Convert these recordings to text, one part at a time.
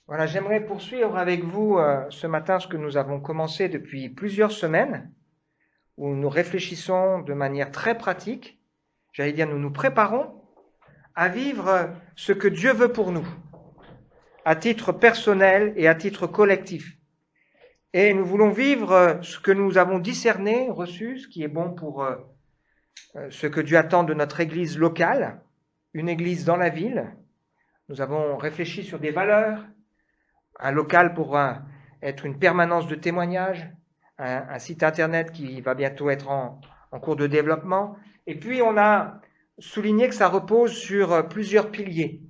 Voilà, j'aimerais poursuivre avec vous ce matin ce que nous avons commencé depuis plusieurs semaines, où nous réfléchissons de manière très pratique, j'allais dire nous nous préparons à vivre ce que Dieu veut pour nous, à titre personnel et à titre collectif. Et nous voulons vivre ce que nous avons discerné, reçu, ce qui est bon pour ce que Dieu attend de notre église locale, une église dans la ville. Nous avons réfléchi sur des valeurs, un local pour être une permanence de témoignage, un site internet qui va bientôt être en cours de développement. Et puis on a souligné que ça repose sur plusieurs piliers,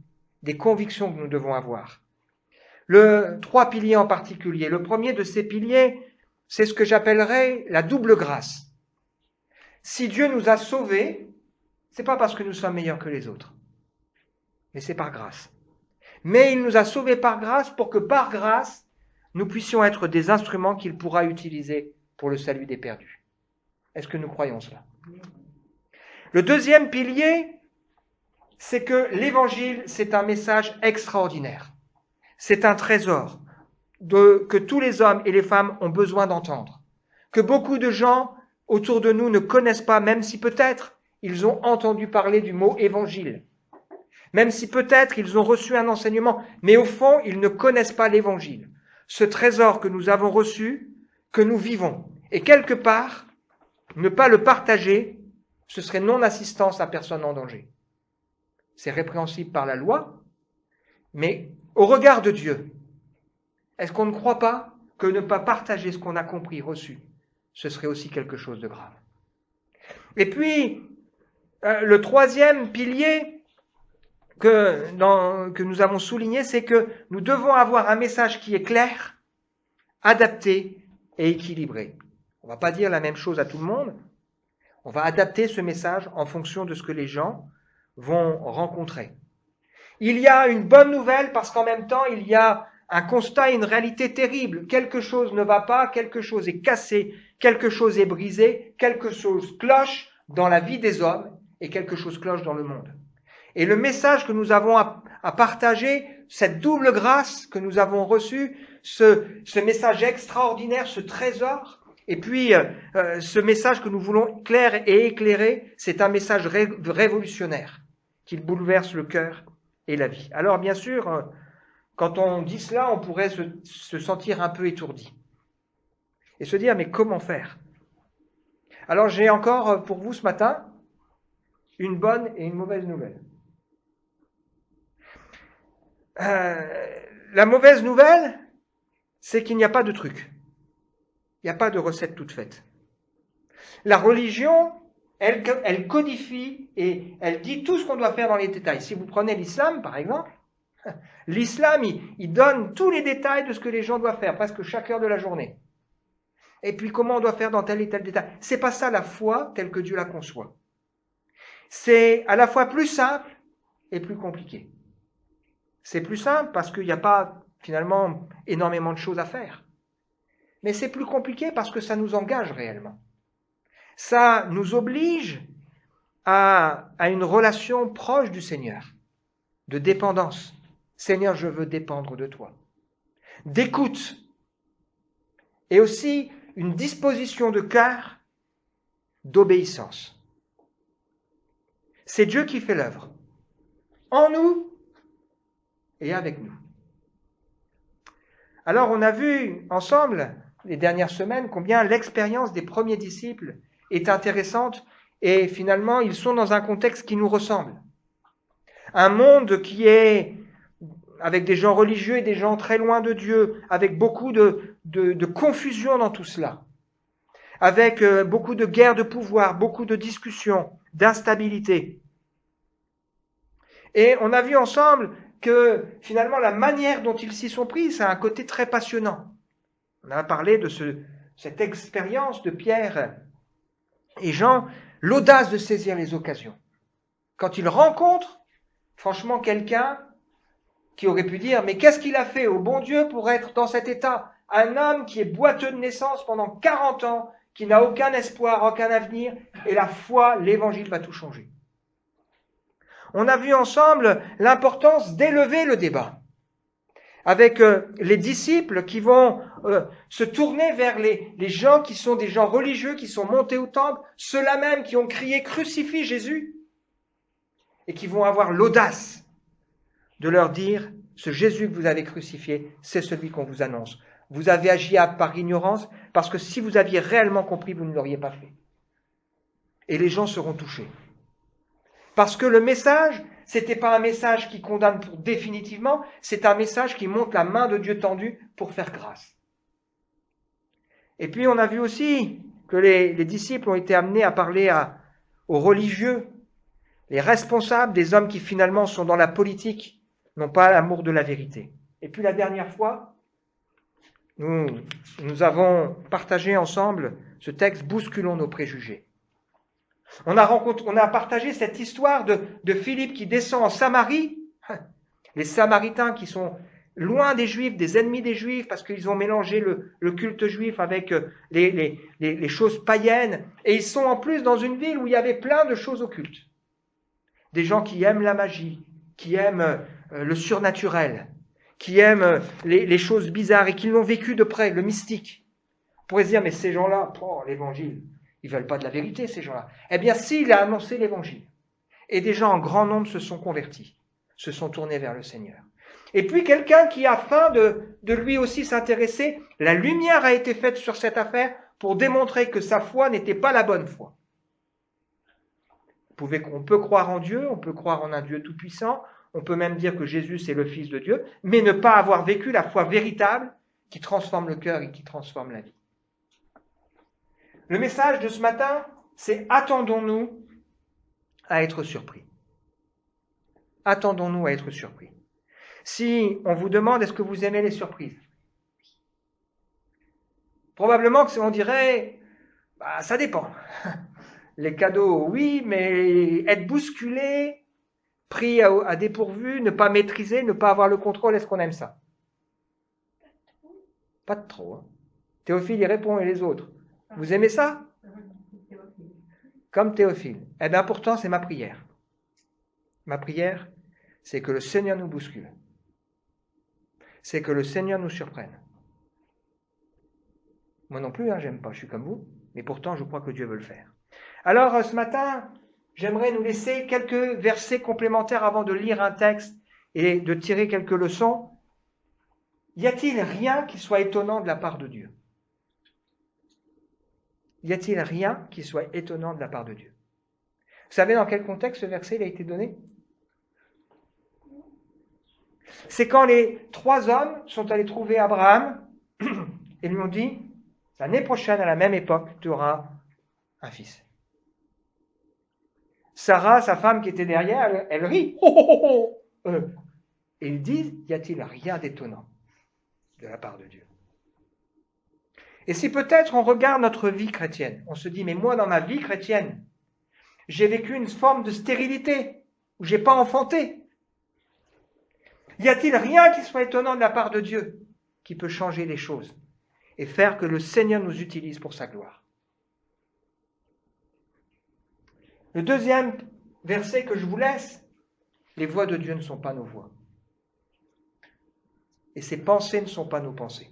des convictions que nous devons avoir. Trois piliers en particulier. Le premier de ces piliers, c'est ce que j'appellerais la double grâce. Si Dieu nous a sauvés, c'est pas parce que nous sommes meilleurs que les autres, mais c'est par grâce. Mais il nous a sauvés par grâce pour que par grâce, nous puissions être des instruments qu'il pourra utiliser pour le salut des perdus. Est-ce que nous croyons cela? Le deuxième pilier, c'est que l'évangile, c'est un message extraordinaire. C'est un trésor que tous les hommes et les femmes ont besoin d'entendre. Que beaucoup de gens autour de nous ne connaissent pas, même si peut-être ils ont entendu parler du mot évangile. Même si peut-être ils ont reçu un enseignement, mais au fond, ils ne connaissent pas l'évangile. Ce trésor que nous avons reçu, que nous vivons. Et quelque part, ne pas le partager, ce serait non-assistance à personne en danger. C'est répréhensible par la loi, mais au regard de Dieu, est-ce qu'on ne croit pas que ne pas partager ce qu'on a compris, reçu, ce serait aussi quelque chose de grave? Et puis, le troisième pilier que nous avons souligné, c'est que nous devons avoir un message qui est clair, adapté et équilibré. On ne va pas dire la même chose à tout le monde. On va adapter ce message en fonction de ce que les gens vont rencontrer. Il y a une bonne nouvelle parce qu'en même temps, il y a un constat et une réalité terrible. Quelque chose ne va pas, quelque chose est cassé, quelque chose est brisé, quelque chose cloche dans la vie des hommes et quelque chose cloche dans le monde. Et le message que nous avons à partager, cette double grâce que nous avons reçue, ce message extraordinaire, ce trésor, et puis ce message que nous voulons clair et éclairé, c'est un message révolutionnaire qui bouleverse le cœur et la vie. Alors bien sûr, quand on dit cela, on pourrait se sentir un peu étourdi et se dire mais comment faire? Alors j'ai encore pour vous ce matin une bonne et une mauvaise nouvelle. La mauvaise nouvelle, c'est qu'il n'y a pas de truc. Il n'y a pas de recette toute faite. La religion, elle codifie et elle dit tout ce qu'on doit faire dans les détails. Si vous prenez l'islam, par exemple, l'islam, il donne tous les détails de ce que les gens doivent faire, presque chaque heure de la journée. Et puis comment on doit faire dans tel et tel détail. C'est pas ça la foi telle que Dieu la conçoit. C'est à la fois plus simple et plus compliqué. C'est plus simple parce qu'il n'y a pas finalement énormément de choses à faire. Mais c'est plus compliqué parce que ça nous engage réellement. Ça nous oblige à une relation proche du Seigneur, de dépendance. Seigneur, je veux dépendre de toi. D'écoute. Et aussi une disposition de cœur d'obéissance. C'est Dieu qui fait l'œuvre. En nous et avec nous. Alors on a vu ensemble, les dernières semaines, combien l'expérience des premiers disciples est intéressante et finalement ils sont dans un contexte qui nous ressemble. Un monde qui est avec des gens religieux et des gens très loin de Dieu, avec beaucoup de confusion dans tout cela, avec beaucoup de guerres de pouvoir, beaucoup de discussions, d'instabilité. Et on a vu ensemble que finalement la manière dont ils s'y sont pris, ça a un côté très passionnant. On a parlé de cette expérience de Pierre et Jean, l'audace de saisir les occasions. Quand ils rencontrent, franchement, quelqu'un qui aurait pu dire, mais qu'est-ce qu'il a fait au bon Dieu pour être dans cet état? Un homme qui est boiteux de naissance pendant 40 ans, qui n'a aucun espoir, aucun avenir, et la foi, l'évangile va tout changer. On a vu ensemble l'importance d'élever le débat. avec les disciples qui vont se tourner vers les gens qui sont des gens religieux, qui sont montés au temple, ceux-là même qui ont crié « Crucifie Jésus !» et qui vont avoir l'audace de leur dire « Ce Jésus que vous avez crucifié, c'est celui qu'on vous annonce. Vous avez agi par ignorance, parce que si vous aviez réellement compris, vous ne l'auriez pas fait. » Et les gens seront touchés. Parce que le message, c'était pas un message qui condamne définitivement, c'est un message qui montre la main de Dieu tendue pour faire grâce. Et puis on a vu aussi que les disciples ont été amenés à parler aux religieux, les responsables, des hommes qui finalement sont dans la politique, n'ont pas l'amour de la vérité. Et puis la dernière fois, nous avons partagé ensemble ce texte « Bousculons nos préjugés ». On a partagé cette histoire de Philippe qui descend en Samarie, les Samaritains qui sont loin des Juifs, des ennemis des Juifs, parce qu'ils ont mélangé le culte juif avec les choses païennes, et ils sont en plus dans une ville où il y avait plein de choses occultes. Des gens qui aiment la magie, qui aiment le surnaturel, qui aiment les choses bizarres et qui l'ont vécu de près, le mystique. On pourrait se dire, mais ces gens-là, l'évangile, ils veulent pas de la vérité, ces gens-là. Eh bien, s'il a annoncé l'évangile, et des gens en grand nombre se sont convertis, se sont tournés vers le Seigneur. Et puis quelqu'un qui a faim de lui aussi s'intéresser, la lumière a été faite sur cette affaire pour démontrer que sa foi n'était pas la bonne foi. On peut croire en Dieu, on peut croire en un Dieu tout-puissant, on peut même dire que Jésus c'est le Fils de Dieu, mais ne pas avoir vécu la foi véritable qui transforme le cœur et qui transforme la vie. Le message de ce matin, c'est attendons-nous à être surpris. Attendons-nous à être surpris. Si on vous demande est-ce que vous aimez les surprises, probablement que on dirait ça dépend. Les cadeaux, oui, mais être bousculé, pris à dépourvu, ne pas maîtriser, ne pas avoir le contrôle, est-ce qu'on aime ça? Pas de trop. Hein. Théophile, il répond, et les autres? Vous aimez ça? Comme Théophile. Eh bien, pourtant, c'est ma prière. Ma prière, c'est que le Seigneur nous bouscule. C'est que le Seigneur nous surprenne. Moi non plus, j'aime pas, je suis comme vous, mais pourtant, je crois que Dieu veut le faire. Alors, ce matin, j'aimerais nous laisser quelques versets complémentaires avant de lire un texte et de tirer quelques leçons. Y a-t-il rien qui soit étonnant de la part de Dieu? Y a-t-il rien qui soit étonnant de la part de Dieu? Vous savez dans quel contexte ce verset a été donné? C'est quand les 3 hommes sont allés trouver Abraham et lui ont dit, l'année prochaine, à la même époque, tu auras un fils. Sarah, sa femme qui était derrière, elle rit. Et ils disent, y a-t-il rien d'étonnant de la part de Dieu? Et si peut-être on regarde notre vie chrétienne, on se dit, mais moi dans ma vie chrétienne, j'ai vécu une forme de stérilité, où j'ai pas enfanté. Y a-t-il rien qui soit étonnant de la part de Dieu, qui peut changer les choses et faire que le Seigneur nous utilise pour sa gloire? Le deuxième verset que je vous laisse, les voies de Dieu ne sont pas nos voies. Et ses pensées ne sont pas nos pensées.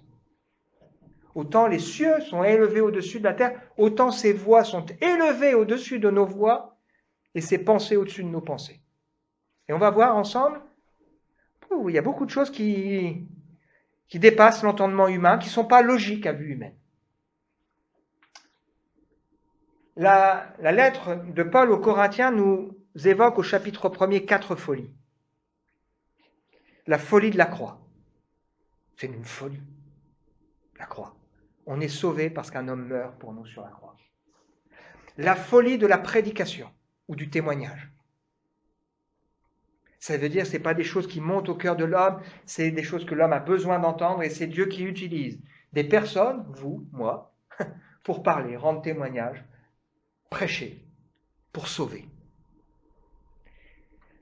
Autant les cieux sont élevés au-dessus de la terre, autant ses voies sont élevées au-dessus de nos voies et ses pensées au-dessus de nos pensées. Et on va voir ensemble, il y a beaucoup de choses qui dépassent l'entendement humain, qui ne sont pas logiques à vue humaine. La lettre de Paul aux Corinthiens nous évoque au chapitre 1er 4 folies. La folie de la croix. C'est une folie, la croix. On est sauvé parce qu'un homme meurt pour nous sur la croix. La folie de la prédication ou du témoignage. Ça veut dire que ce n'est pas des choses qui montent au cœur de l'homme, c'est des choses que l'homme a besoin d'entendre et c'est Dieu qui utilise des personnes, vous, moi, pour parler, rendre témoignage, prêcher, pour sauver.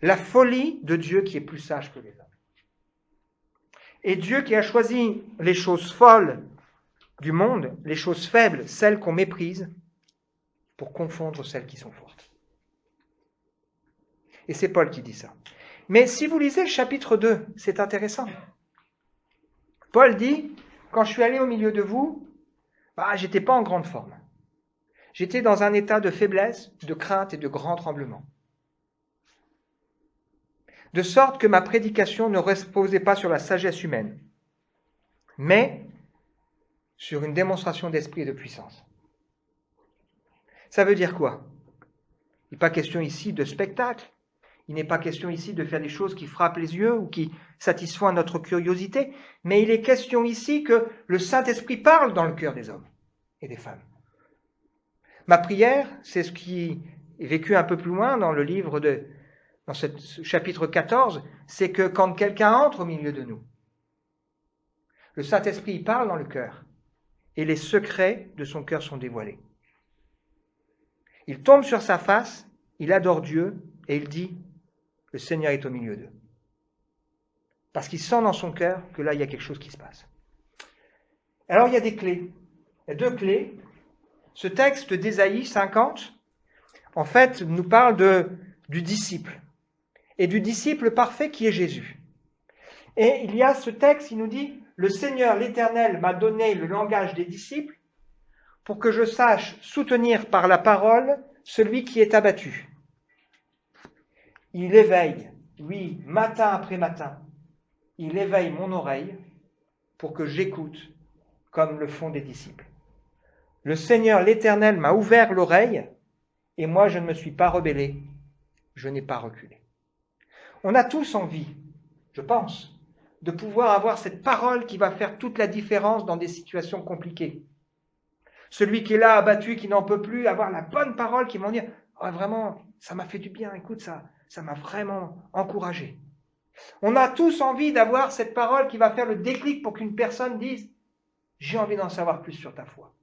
La folie de Dieu qui est plus sage que les hommes. Et Dieu qui a choisi les choses folles du monde, les choses faibles, celles qu'on méprise, pour confondre celles qui sont fortes. Et c'est Paul qui dit ça. Mais si vous lisez le chapitre 2, c'est intéressant. Paul dit, quand je suis allé au milieu de vous, j'étais pas en grande forme. J'étais dans un état de faiblesse, de crainte et de grand tremblement. De sorte que ma prédication ne reposait pas sur la sagesse humaine, mais sur une démonstration d'esprit et de puissance. Ça veut dire quoi? Il n'est pas question ici de spectacle. Il n'est pas question ici de faire des choses qui frappent les yeux ou qui satisfont notre curiosité, mais il est question ici que le Saint-Esprit parle dans le cœur des hommes et des femmes. Ma prière, c'est ce qui est vécu un peu plus loin dans le livre dans ce chapitre 14, c'est que quand quelqu'un entre au milieu de nous, le Saint-Esprit parle dans le cœur et les secrets de son cœur sont dévoilés. Il tombe sur sa face, il adore Dieu et il dit, le Seigneur est au milieu d'eux. Parce qu'il sent dans son cœur que là, il y a quelque chose qui se passe. Alors, il y a des clés. Il y a 2 clés. Ce texte d'Ésaïe 50, en fait, nous parle du disciple. Et du disciple parfait qui est Jésus. Et il y a ce texte, il nous dit, le Seigneur, l'Éternel, m'a donné le langage des disciples pour que je sache soutenir par la parole celui qui est abattu. Il éveille, oui, matin après matin, il éveille mon oreille pour que j'écoute comme le font des disciples. Le Seigneur, l'Éternel, m'a ouvert l'oreille et moi je ne me suis pas rebellé, je n'ai pas reculé. On a tous envie, je pense, de pouvoir avoir cette parole qui va faire toute la différence dans des situations compliquées. Celui qui est là, abattu, qui n'en peut plus, avoir la bonne parole qui va dire « Oh, vraiment, ça m'a fait du bien, écoute, ça m'a vraiment encouragé. » On a tous envie d'avoir cette parole qui va faire le déclic pour qu'une personne dise « J'ai envie d'en savoir plus sur ta foi. »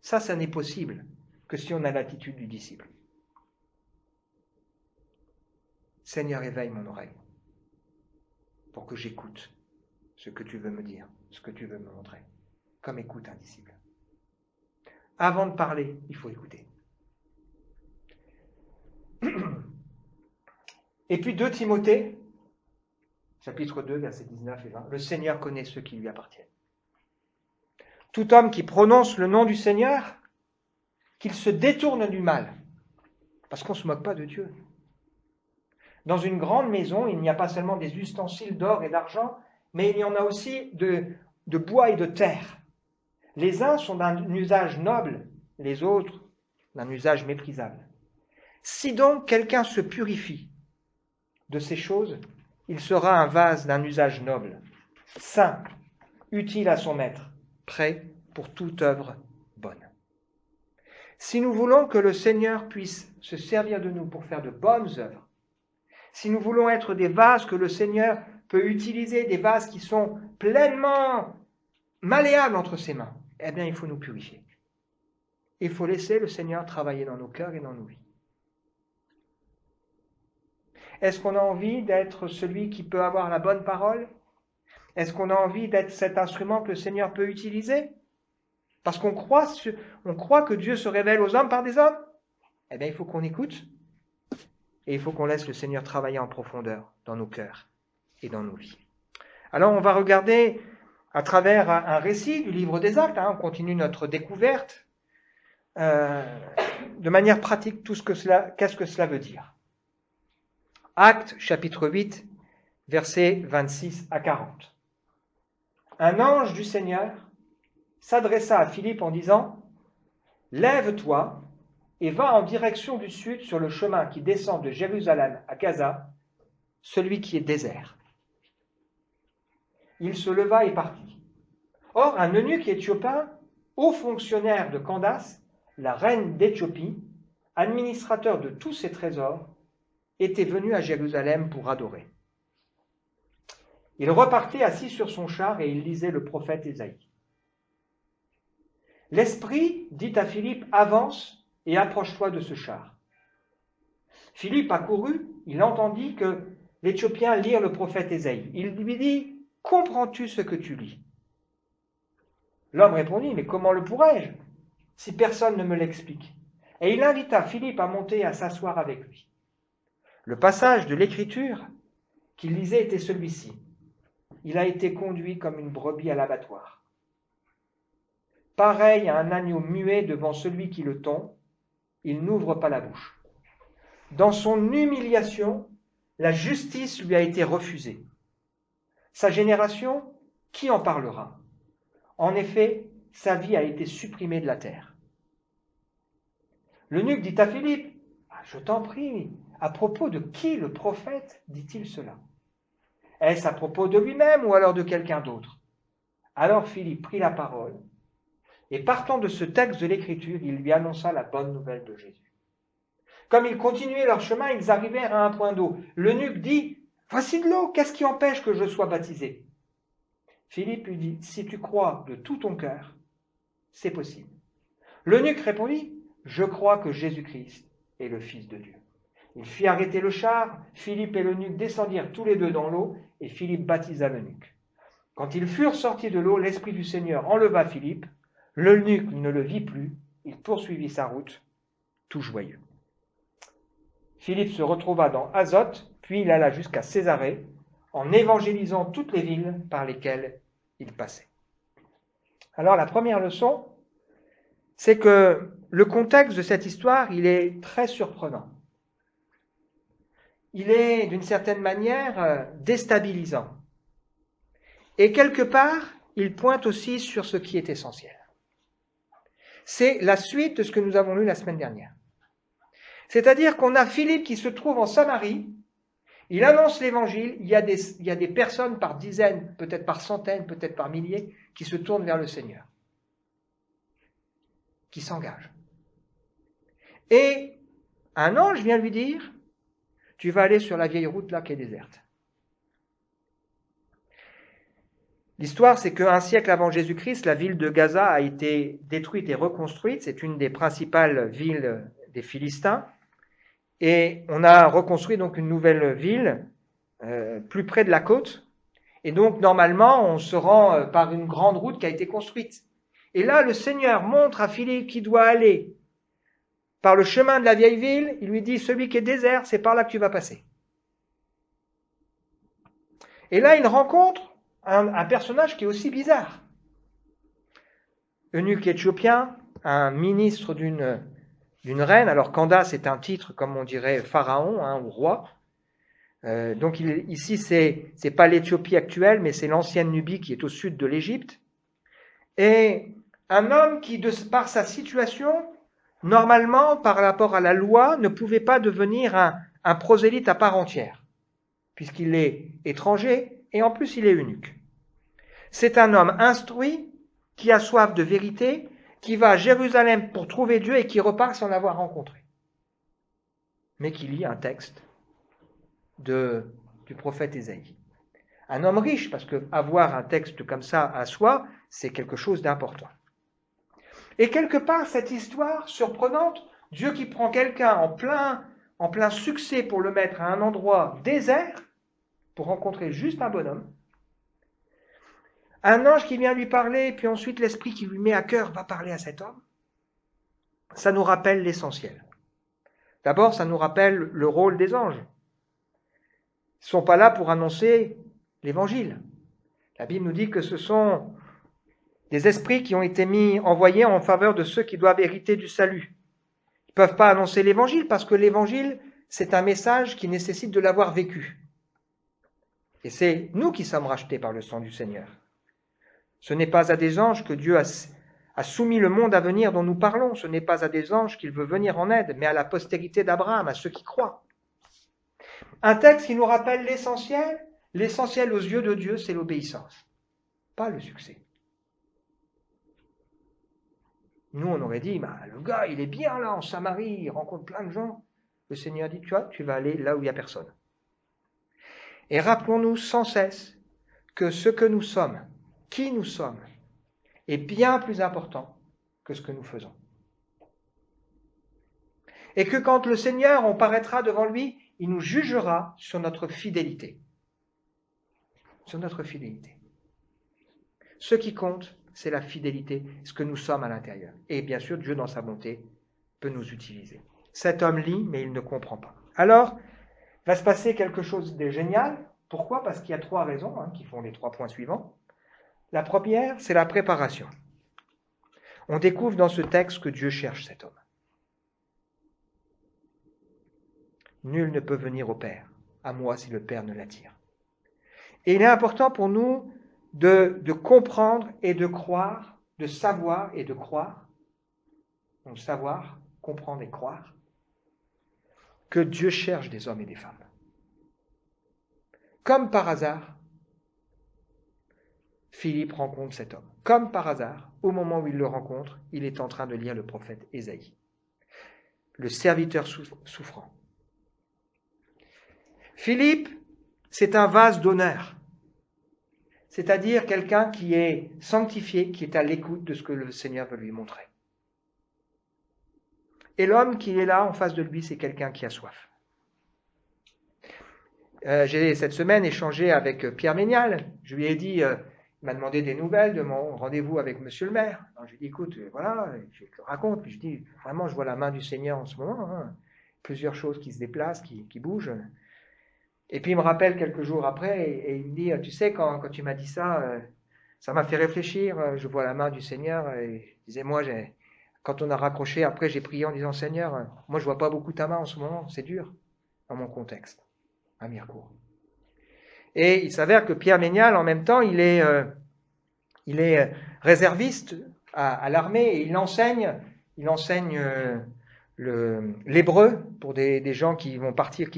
Ça n'est possible que si on a l'attitude du disciple. Seigneur, éveille mon oreille pour que j'écoute ce que tu veux me dire, ce que tu veux me montrer, comme écoute un disciple. Avant de parler, il faut écouter. Et puis 2 Timothée, chapitre 2, versets 19 et 20. Le Seigneur connaît ceux qui lui appartiennent. Tout homme qui prononce le nom du Seigneur, qu'il se détourne du mal, parce qu'on ne se moque pas de Dieu. Dans une grande maison, il n'y a pas seulement des ustensiles d'or et d'argent, mais il y en a aussi de bois et de terre. Les uns sont d'un usage noble, les autres d'un usage méprisable. Si donc quelqu'un se purifie de ces choses, il sera un vase d'un usage noble, saint, utile à son maître, prêt pour toute œuvre bonne. Si nous voulons que le Seigneur puisse se servir de nous pour faire de bonnes œuvres, si nous voulons être des vases que le Seigneur peut utiliser, des vases qui sont pleinement malléables entre ses mains, eh bien, il faut nous purifier. Il faut laisser le Seigneur travailler dans nos cœurs et dans nos vies. Est-ce qu'on a envie d'être celui qui peut avoir la bonne parole? Est-ce qu'on a envie d'être cet instrument que le Seigneur peut utiliser? Parce qu'on croit que Dieu se révèle aux hommes par des hommes? Eh bien, il faut qu'on écoute et il faut qu'on laisse le Seigneur travailler en profondeur dans nos cœurs et dans nos vies. Alors, on va regarder à travers un récit du livre des Actes, on continue notre découverte, de manière pratique, qu'est-ce que cela veut dire. Actes, chapitre 8, versets 26 à 40. Un ange du Seigneur s'adressa à Philippe en disant « Lève-toi et va en direction du sud sur le chemin qui descend de Jérusalem à Gaza, celui qui est désert. » Il se leva et partit. Or, un eunuque éthiopien, haut fonctionnaire de Candace, la reine d'Éthiopie, administrateur de tous ses trésors, était venu à Jérusalem pour adorer. Il repartait assis sur son char et il lisait le prophète Ésaïe. L'Esprit dit à Philippe, avance et approche-toi de ce char. Philippe accourut, il entendit que l'Éthiopien lire le prophète Ésaïe. Il lui dit, comprends-tu ce que tu lis? L'homme répondit, mais comment le pourrais-je, si personne ne me l'explique? Et il invita Philippe à monter et à s'asseoir avec lui. Le passage de l'Écriture qu'il lisait était celui-ci. Il a été conduit comme une brebis à l'abattoir. Pareil à un agneau muet devant celui qui le tond, il n'ouvre pas la bouche. Dans son humiliation, la justice lui a été refusée. Sa génération, qui en parlera? En effet, sa vie a été supprimée de la terre. L'eunuque dit à Philippe, « Je t'en prie, à propos de qui le prophète dit-il cela? Est-ce à propos de lui-même ou alors de quelqu'un d'autre ?» Alors Philippe prit la parole, et partant de ce texte de l'Écriture, il lui annonça la bonne nouvelle de Jésus. Comme ils continuaient leur chemin, ils arrivèrent à un point d'eau. L'eunuque dit, « Voici de l'eau, qu'est-ce qui empêche que je sois baptisé ?» Philippe lui dit, « Si tu crois de tout ton cœur, c'est possible. » L'eunuque répondit, « Je crois que Jésus-Christ est le Fils de Dieu. » Il fit arrêter le char, Philippe et l'eunuque descendirent tous les deux dans l'eau, et Philippe baptisa l'eunuque. Quand ils furent sortis de l'eau, l'Esprit du Seigneur enleva Philippe, l'eunuque ne le vit plus, il poursuivit sa route, tout joyeux. Philippe se retrouva dans Azote, puis il alla jusqu'à Césarée, en évangélisant toutes les villes par lesquelles il passait. Alors la première leçon, c'est que le contexte de cette histoire, il est très surprenant. Il est d'une certaine manière déstabilisant. Et quelque part, il pointe aussi sur ce qui est essentiel. C'est la suite de ce que nous avons lu la semaine dernière. C'est-à-dire qu'on a Philippe qui se trouve en Samarie, il annonce l'évangile, il y a des personnes par dizaines, peut-être par centaines, peut-être par milliers, qui se tournent vers le Seigneur, qui s'engagent. Et un ange vient lui dire, tu vas aller sur la vieille route là qui est déserte. L'histoire, c'est qu'un siècle avant Jésus-Christ, la ville de Gaza a été détruite et reconstruite. C'est une des principales villes des Philistins. Et on a reconstruit donc une nouvelle ville plus près de la côte. Et donc, normalement, on se rend par une grande route qui a été construite. Et là, le Seigneur montre à Philippe qu'il doit aller par le chemin de la vieille ville. Il lui dit, celui qui est désert, c'est par là que tu vas passer. Et là, il rencontre un personnage qui est aussi bizarre. Eunuque éthiopien, un ministre d'une reine. Alors, Candace est un titre, comme on dirait, pharaon ou roi. Donc ici, c'est pas l'Éthiopie actuelle, mais c'est l'ancienne Nubie qui est au sud de l'Égypte. Et un homme qui, par sa situation, normalement, par rapport à la loi, ne pouvait pas devenir un prosélyte à part entière, puisqu'il est étranger et en plus il est eunuque. C'est un homme instruit, qui a soif de vérité, qui va à Jérusalem pour trouver Dieu et qui repart sans l'avoir rencontré. Mais qui lit un texte du prophète Ésaïe. Un homme riche, parce que avoir un texte comme ça à soi, c'est quelque chose d'important. Et quelque part, cette histoire surprenante, Dieu qui prend quelqu'un en plein succès pour le mettre à un endroit désert, pour rencontrer juste un bonhomme, un ange qui vient lui parler, puis ensuite l'esprit qui lui met à cœur va parler à cet homme, ça nous rappelle l'essentiel. D'abord, ça nous rappelle le rôle des anges. Ils ne sont pas là pour annoncer l'évangile. La Bible nous dit que ce sont des esprits qui ont été envoyés en faveur de ceux qui doivent hériter du salut. Ils ne peuvent pas annoncer l'évangile parce que l'évangile, c'est un message qui nécessite de l'avoir vécu. Et c'est nous qui sommes rachetés par le sang du Seigneur. Ce n'est pas à des anges que Dieu a soumis le monde à venir dont nous parlons. Ce n'est pas à des anges qu'il veut venir en aide, mais à la postérité d'Abraham, à ceux qui croient. Un texte qui nous rappelle l'essentiel. L'essentiel aux yeux de Dieu, c'est l'obéissance, pas le succès. Nous, on aurait dit, le gars, il est bien là en Samarie, il rencontre plein de gens. Le Seigneur dit, tu vas aller là où il n'y a personne. Et rappelons-nous sans cesse que ce que nous sommes, qui nous sommes, est bien plus important que ce que nous faisons. Et que quand le Seigneur, on paraîtra devant lui, il nous jugera sur notre fidélité. Sur notre fidélité. Ce qui compte, c'est la fidélité, ce que nous sommes à l'intérieur. Et bien sûr, Dieu, dans sa bonté, peut nous utiliser. Cet homme lit, mais il ne comprend pas. Alors, va se passer quelque chose de génial Pourquoi? Parce qu'il y a 3 raisons qui font les 3 points suivants. La première, c'est la préparation. On découvre dans ce texte que Dieu cherche cet homme. Nul ne peut venir au Père, à moi si le Père ne l'attire. Et il est important pour nous de comprendre et de croire, de savoir et de croire, donc savoir, comprendre et croire, que Dieu cherche des hommes et des femmes. Comme par hasard, Philippe rencontre cet homme. Comme par hasard, au moment où il le rencontre, il est en train de lire le prophète Ésaïe, le serviteur souffrant. Philippe, c'est un vase d'honneur, c'est-à-dire quelqu'un qui est sanctifié, qui est à l'écoute de ce que le Seigneur veut lui montrer. Et l'homme qui est là en face de lui, c'est quelqu'un qui a soif. J'ai cette semaine échangé avec Pierre Ménial. Je lui ai dit, il m'a demandé des nouvelles de mon rendez-vous avec monsieur le maire. Alors, je lui ai dit, écoute, voilà, je te raconte. Puis je dis, vraiment, je vois la main du Seigneur en ce moment. Plusieurs choses qui se déplacent, qui bougent. Et puis il me rappelle quelques jours après et il me dit, tu sais, quand tu m'as dit ça, ça m'a fait réfléchir, je vois la main du Seigneur. Et je disais, moi, quand on a raccroché, après j'ai prié en disant, Seigneur, moi je vois pas beaucoup ta main en ce moment, c'est dur, dans mon contexte, à Mirecourt. Et il s'avère que Pierre Ménial, en même temps, il est réserviste à l'armée et il enseigne l'hébreu pour des gens qui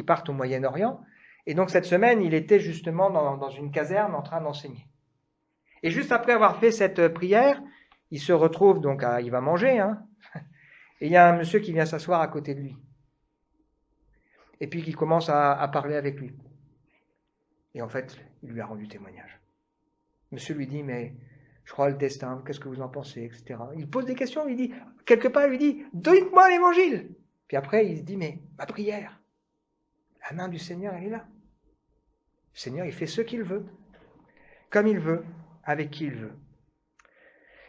partent au Moyen-Orient. Et donc cette semaine, il était justement dans une caserne en train d'enseigner. Et juste après avoir fait cette prière, il se retrouve donc il va manger, et il y a un monsieur qui vient s'asseoir à côté de lui. Et puis qui commence à parler avec lui. Et en fait, il lui a rendu témoignage. Monsieur lui dit, mais je crois le destin, qu'est-ce que vous en pensez, etc. Il pose des questions, il dit, quelque part, il lui dit, dites-moi l'évangile. Puis après, il se dit, mais ma prière, la main du Seigneur, elle est là. Le Seigneur, il fait ce qu'il veut, comme il veut, avec qui il veut.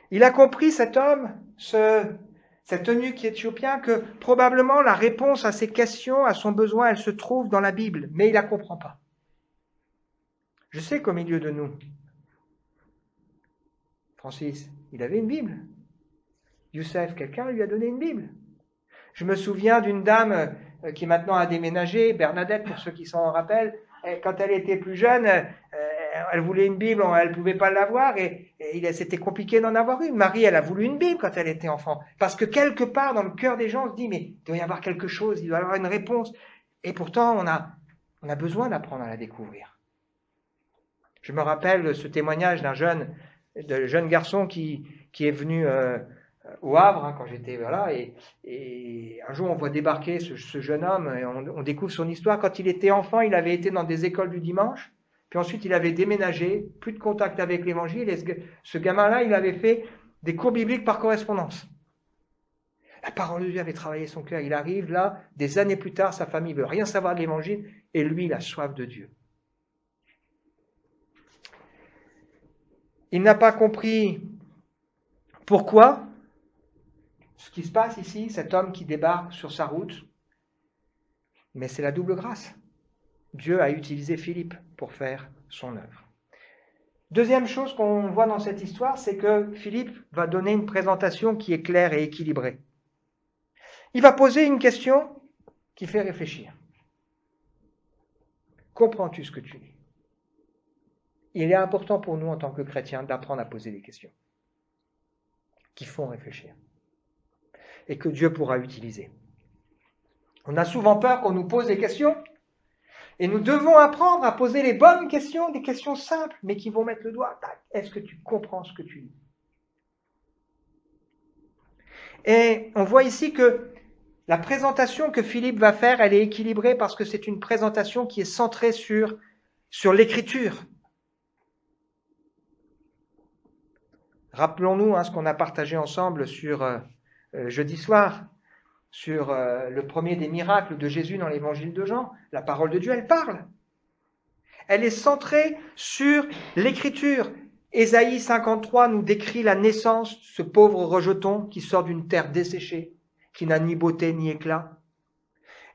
Il a compris, cet homme, cet eunuque éthiopien, que probablement la réponse à ses questions, à son besoin, elle se trouve dans la Bible, mais il ne la comprend pas. Je sais qu'au milieu de nous, Francis, il avait une Bible. Youssef, quelqu'un lui a donné une Bible. Je me souviens d'une dame qui maintenant a déménagé, Bernadette, pour ceux qui s'en rappellent. Quand elle était plus jeune, elle voulait une Bible, elle ne pouvait pas l'avoir et c'était compliqué d'en avoir une. Marie, elle a voulu une Bible quand elle était enfant. Parce que quelque part, dans le cœur des gens, on se dit, mais il doit y avoir quelque chose, il doit y avoir une réponse. Et pourtant, on a besoin d'apprendre à la découvrir. Je me rappelle ce témoignage d'un jeune garçon qui est venu au Havre quand j'étais là, et un jour on voit débarquer ce jeune homme et on découvre son histoire. Quand il était enfant, il avait été dans des écoles du dimanche, puis ensuite il avait déménagé, plus de contact avec l'évangile, et ce gamin-là, il avait fait des cours bibliques par correspondance. La parole de Dieu avait travaillé son cœur. Il arrive là, des années plus tard, sa famille ne veut rien savoir de l'évangile, et lui, il a soif de Dieu. Il n'a pas compris pourquoi ce qui se passe ici, cet homme qui débarque sur sa route, mais c'est la double grâce. Dieu a utilisé Philippe pour faire son œuvre. Deuxième chose qu'on voit dans cette histoire, c'est que Philippe va donner une présentation qui est claire et équilibrée. Il va poser une question qui fait réfléchir. Comprends-tu ce que tu lis ? Il est important pour nous en tant que chrétiens d'apprendre à poser des questions qui font réfléchir et que Dieu pourra utiliser. On a souvent peur qu'on nous pose des questions et nous devons apprendre à poser les bonnes questions, des questions simples mais qui vont mettre le doigt. Est-ce que tu comprends ce que tu lis ? Et on voit ici que la présentation que Philippe va faire, elle est équilibrée parce que c'est une présentation qui est centrée sur l'écriture. Rappelons-nous ce qu'on a partagé ensemble sur jeudi soir, sur le premier des miracles de Jésus dans l'évangile de Jean. La parole de Dieu, elle parle. Elle est centrée sur l'écriture. Ésaïe 53 nous décrit la naissance, ce pauvre rejeton qui sort d'une terre desséchée, qui n'a ni beauté ni éclat.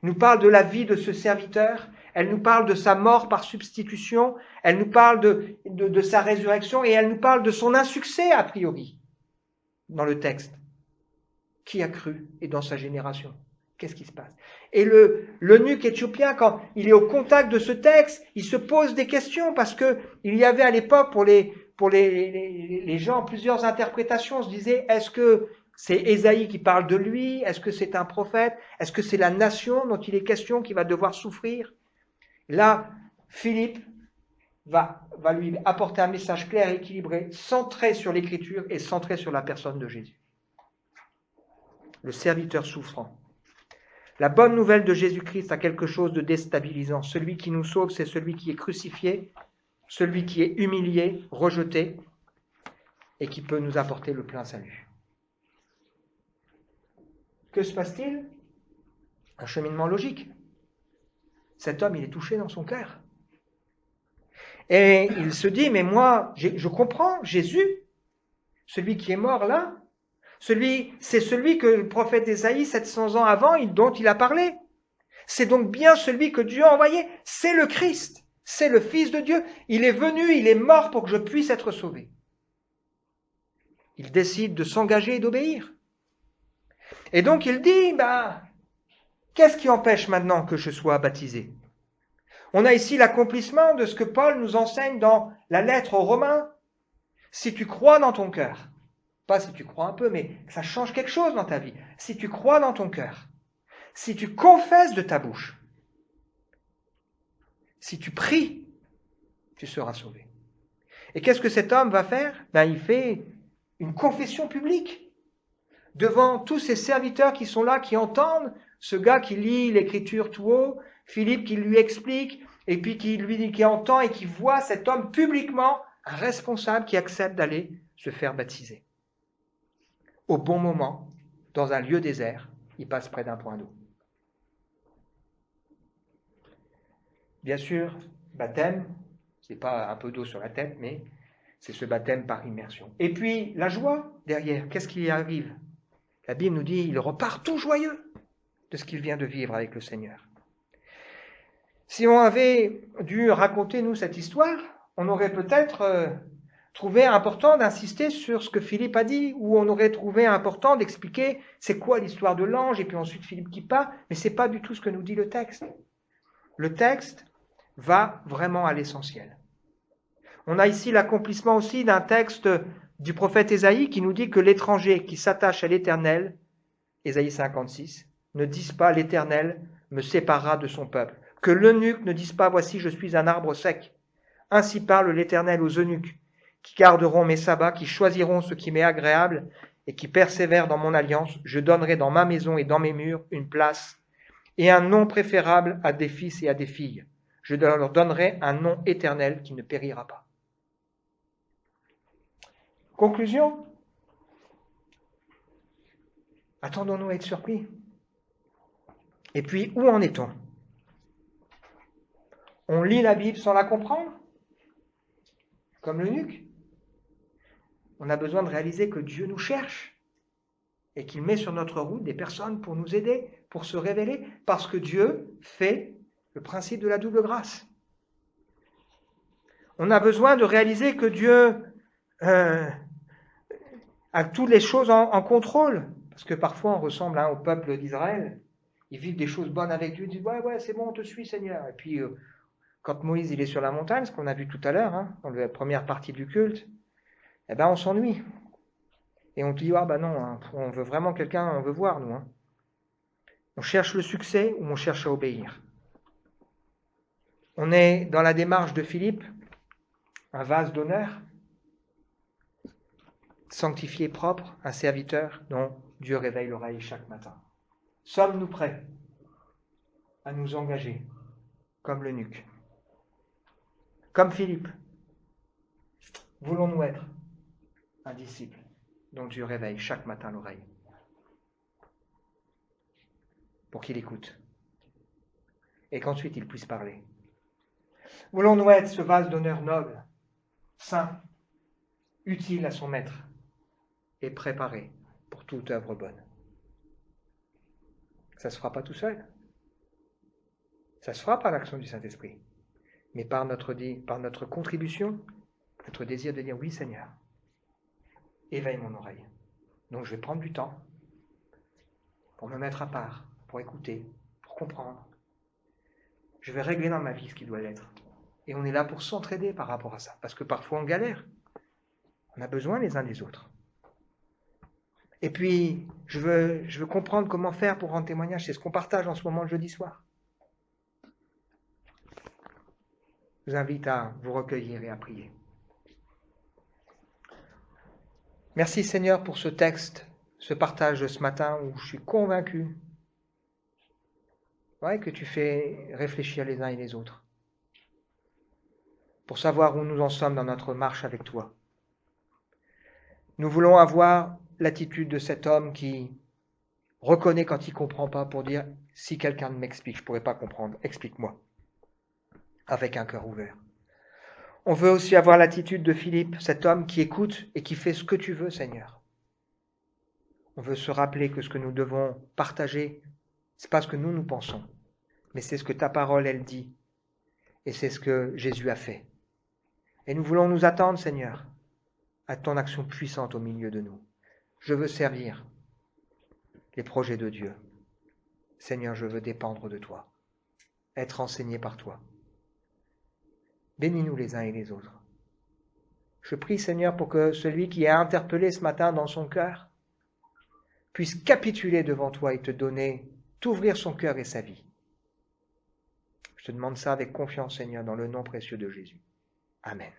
Il nous parle de la vie de ce serviteur. elle nous parle de sa mort par substitution, elle nous parle de sa résurrection et elle nous parle de son insuccès a priori dans le texte. Qui a cru et dans sa génération? Qu'est-ce qui se passe? Et l'eunuque éthiopien, quand il est au contact de ce texte, il se pose des questions parce que il y avait à l'époque pour les gens plusieurs interprétations. On se disait, est-ce que c'est Ésaïe qui parle de lui? Est-ce que c'est un prophète? Est-ce que c'est la nation dont il est question qui va devoir souffrir? Là, Philippe va lui apporter un message clair et équilibré, centré sur l'écriture et centré sur la personne de Jésus. Le serviteur souffrant. La bonne nouvelle de Jésus-Christ a quelque chose de déstabilisant. Celui qui nous sauve, c'est celui qui est crucifié, celui qui est humilié, rejeté, et qui peut nous apporter le plein salut. Que se passe-t-il? Un cheminement logique. Cet homme, il est touché dans son cœur. Et il se dit, mais moi, je comprends, Jésus, celui qui est mort là, c'est celui que le prophète Ésaïe, 700 ans avant, dont il a parlé. C'est donc bien celui que Dieu a envoyé. C'est le Christ. C'est le Fils de Dieu. Il est venu, il est mort pour que je puisse être sauvé. Il décide de s'engager et d'obéir. Et donc il dit, qu'est-ce qui empêche maintenant que je sois baptisé? On a ici l'accomplissement de ce que Paul nous enseigne dans la lettre aux Romains. Si tu crois dans ton cœur, pas si tu crois un peu, mais ça change quelque chose dans ta vie. Si tu crois dans ton cœur, si tu confesses de ta bouche, si tu pries, tu seras sauvé. Et qu'est-ce que cet homme va faire? Il fait une confession publique devant tous ces serviteurs qui sont là, qui entendent ce gars qui lit l'écriture tout haut, Philippe qui lui explique, et puis qui entend et qui voit cet homme publiquement, un responsable qui accepte d'aller se faire baptiser. Au bon moment, dans un lieu désert, il passe près d'un point d'eau. Bien sûr, baptême, c'est pas un peu d'eau sur la tête, mais c'est ce baptême par immersion. Et puis, la joie derrière, qu'est-ce qui arrive? La Bible nous dit, il repart tout joyeux de ce qu'il vient de vivre avec le Seigneur. Si on avait dû raconter, nous, cette histoire, on aurait peut-être trouvé important d'insister sur ce que Philippe a dit, ou on aurait trouvé important d'expliquer c'est quoi l'histoire de l'ange, et puis ensuite Philippe qui part, mais c'est pas du tout ce que nous dit le texte. Le texte va vraiment à l'essentiel. On a ici l'accomplissement aussi d'un texte du prophète Ésaïe qui nous dit que l'étranger qui s'attache à l'Éternel, Ésaïe 56, ne dise pas l'Éternel me séparera de son peuple. Que l'eunuque ne dise pas voici je suis un arbre sec. Ainsi parle l'Éternel aux eunuques qui garderont mes sabbats, qui choisiront ce qui m'est agréable et qui persévèrent dans mon alliance. Je donnerai dans ma maison et dans mes murs une place et un nom préférable à des fils et à des filles. Je leur donnerai un nom éternel qui ne périra pas. Conclusion. Attendons-nous à être surpris. Et puis, où en est-on? On lit la Bible sans la comprendre? Comme l'eunuque? On a besoin de réaliser que Dieu nous cherche et qu'il met sur notre route des personnes pour nous aider, pour se révéler, parce que Dieu fait le principe de la double grâce. On a besoin de réaliser que Dieu a toutes les choses en contrôle, parce que parfois on ressemble au peuple d'Israël. Ils vivent des choses bonnes avec Dieu, ils disent ouais, c'est bon, on te suit Seigneur. Et puis quand Moïse il est sur la montagne, ce qu'on a vu tout à l'heure, dans la première partie du culte, on s'ennuie. Et on dit non, on veut vraiment quelqu'un, on veut voir nous. On cherche le succès ou on cherche à obéir. On est dans la démarche de Philippe, un vase d'honneur, sanctifié, propre, un serviteur dont Dieu réveille l'oreille chaque matin. Sommes-nous prêts à nous engager comme l'eunuque, comme Philippe? Voulons-nous être un disciple dont Dieu réveille chaque matin l'oreille pour qu'il écoute et qu'ensuite il puisse parler? Voulons-nous être ce vase d'honneur noble, saint, utile à son maître et préparé pour toute œuvre bonne? Ça ne se fera pas tout seul. Ça se fera par l'action du Saint-Esprit, mais par notre contribution, notre désir de dire oui Seigneur, éveille mon oreille. Donc je vais prendre du temps pour me mettre à part, pour écouter, pour comprendre. Je vais régler dans ma vie ce qui doit l'être. Et on est là pour s'entraider par rapport à ça, parce que parfois on galère. On a besoin les uns des autres. Et puis, je veux comprendre comment faire pour rendre témoignage. C'est ce qu'on partage en ce moment le jeudi soir. Je vous invite à vous recueillir et à prier. Merci Seigneur pour ce texte, ce partage de ce matin où je suis convaincu que tu fais réfléchir les uns et les autres pour savoir où nous en sommes dans notre marche avec toi. Nous voulons avoir l'attitude de cet homme qui reconnaît quand il ne comprend pas pour dire « si quelqu'un ne m'explique, je ne pourrais pas comprendre, explique-moi » avec un cœur ouvert. On veut aussi avoir l'attitude de Philippe, cet homme qui écoute et qui fait ce que tu veux, Seigneur. On veut se rappeler que ce que nous devons partager, ce n'est pas ce que nous pensons, mais c'est ce que ta parole, elle dit. Et c'est ce que Jésus a fait. Et nous voulons nous attendre, Seigneur, à ton action puissante au milieu de nous. Je veux servir les projets de Dieu. Seigneur, je veux dépendre de toi, être enseigné par toi. Bénis-nous les uns et les autres. Je prie, Seigneur, pour que celui qui est interpellé ce matin dans son cœur puisse capituler devant toi et te donner, t'ouvrir son cœur et sa vie. Je te demande ça avec confiance, Seigneur, dans le nom précieux de Jésus. Amen.